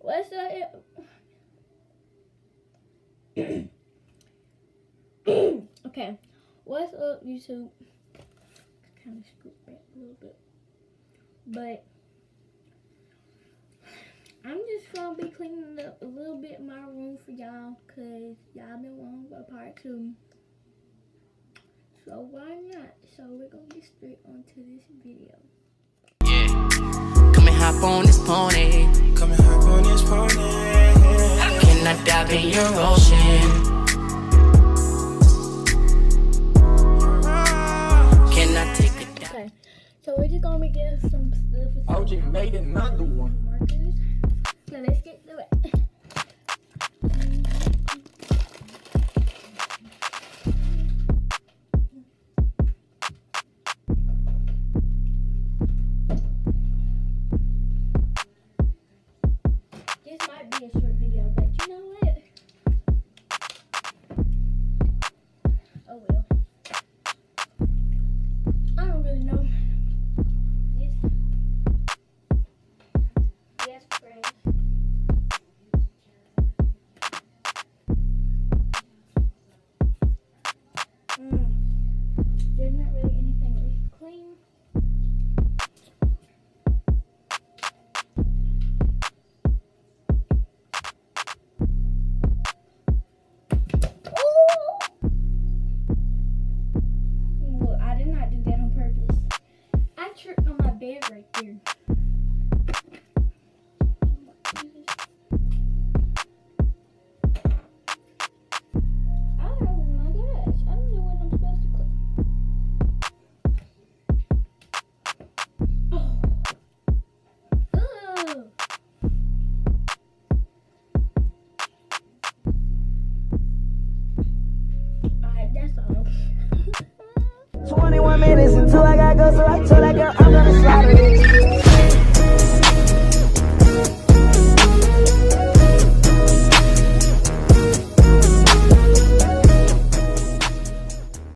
What's up? Okay. What's up, YouTube? Kind of scoot back a little bit. But I'm just gonna be cleaning up a little bit my room for y'all, cause y'all been wanting a part 2. So why not? So we're gonna get straight onto this video. Yeah, come and hop on this pony. Come and hop on this pony. Can I dive in your ocean? Can I take a dive? Okay, so we're just gonna be getting some stuff. OG made another one. Markers. So let's get to it. This might be a short video, but you know what? Oh well. I don't really know. Yes, friends. There's not really anything really clean. Well, I did not do that on purpose. I tripped on my bed right there. Oh my gosh, I don't know what I'm supposed to click. Oh. Alright, that's all. 21 minutes until I gotta go, so I